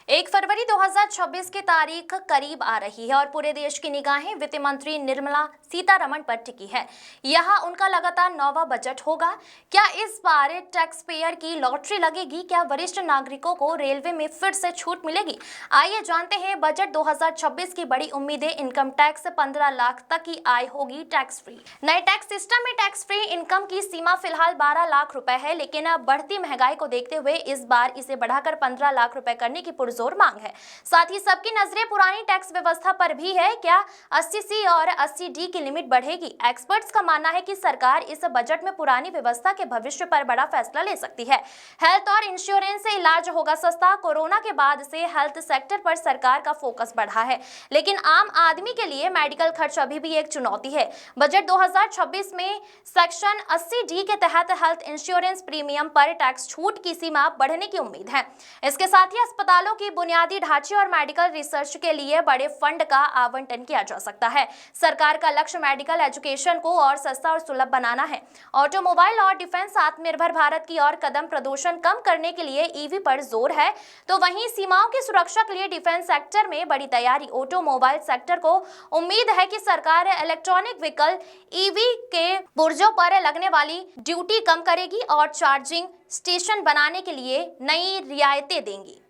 1 फरवरी 2026 की तारीख करीब आ रही है और पूरे देश की निगाहें वित्त मंत्री निर्मला सीतारमण पर टिकी है। यह उनका लगातार 9वां बजट होगा। क्या इस बार टैक्स पेयर की लॉटरी लगेगी? क्या वरिष्ठ नागरिकों को रेलवे में फिर से छूट मिलेगी? आइए जानते हैं बजट 2026 की बड़ी उम्मीदें। इनकम टैक्स 15 लाख तक की आय होगी टैक्स फ्री। नए टैक्स सिस्टम में टैक्स फ्री इनकम की सीमा फिलहाल 12 लाख रुपए है, लेकिन अब बढ़ती महंगाई को देखते हुए इस बार इसे बढ़ाकर 15 लाख रुपए करने की जोर मांग है। साथ ही सबकी नजरें पुरानी टैक्स व्यवस्था पर भी है। क्या 80C और 80D की लिमिट बढ़ेगी? एक्सपर्ट्स का मानना है कि सरकार इस बजट में पुरानी व्यवस्था के भविष्य पर बड़ा फैसला ले सकती है। हेल्थ और इंश्योरेंस से इलाज होगा सस्ता। कोरोना के बाद से हेल्थ सेक्टर पर सरकार का फोकस बढ़ा है, लेकिन आम आदमी के लिए मेडिकल खर्च अभी भी एक चुनौती है। बजट 2026 में सेक्शन 80D के तहत हेल्थ इंश्योरेंस प्रीमियम पर टैक्स छूट की सीमा बढ़ने की उम्मीद है। इसके साथ ही अस्पतालों की बुनियादी ढांचे और मेडिकल रिसर्च के लिए बड़े फंड का आवंटन किया जा सकता है। सरकार का लक्ष्य मेडिकल एजुकेशन को और सस्ता और सुलभ बनाना है। ऑटोमोबाइल और डिफेंस आत्मनिर्भर भारत की ओर कदम प्रदूषण कम करने के लिए ईवी पर जोर है, तो वहीं सीमाओं की सुरक्षा के लिए डिफेंस सेक्टर में बड़ी तैयारी। ऑटोमोबाइल सेक्टर को उम्मीद है कि सरकार इलेक्ट्रॉनिक व्हीकल ईवी के पुर्जों पर लगने वाली ड्यूटी कम करेगी और चार्जिंग स्टेशन बनाने के लिए नई रियायतें देंगी।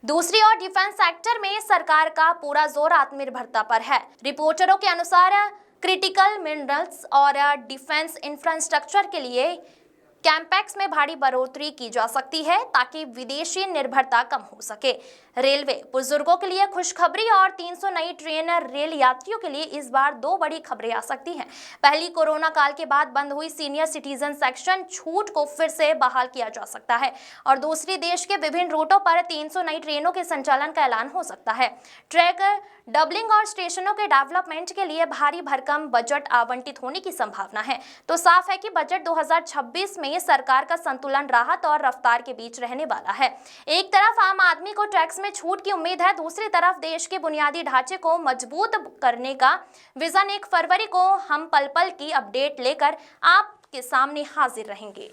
दूसरी ओर डिफेंस सेक्टर में सरकार का पूरा जोर आत्मनिर्भरता पर है। रिपोर्टरों के अनुसार क्रिटिकल मिनरल्स और डिफेंस इंफ्रास्ट्रक्चर के लिए कैंपेक्स में भारी बढ़ोतरी की जा सकती है ताकि विदेशी निर्भरता कम हो सके। रेलवे बुजुर्गों के लिए खुशखबरी और 300 नई ट्रेन रेल यात्रियों के लिए इस बार 2 बड़ी खबरें आ सकती हैं। पहली, कोरोना काल के बाद बंद हुई सीनियर सिटीजन सेक्शन छूट को फिर से बहाल किया जा सकता है, और दूसरी, देश के विभिन्न रूटों पर 300 नई ट्रेनों के संचालन का ऐलान हो सकता है। ट्रैक डबलिंग और स्टेशनों के डेवलपमेंट के लिए भारी भरकम बजट आवंटित होने की संभावना है। तो साफ है कि बजट 2026 में सरकार का संतुलन राहत और रफ्तार के बीच रहने वाला है। एक तरफ आम आदमी को टैक्स में छूट की उम्मीद है, दूसरी तरफ देश के बुनियादी ढांचे को मजबूत करने का विजन। 1 फरवरी को हम पल पल की अपडेट लेकर आपके सामने हाजिर रहेंगे।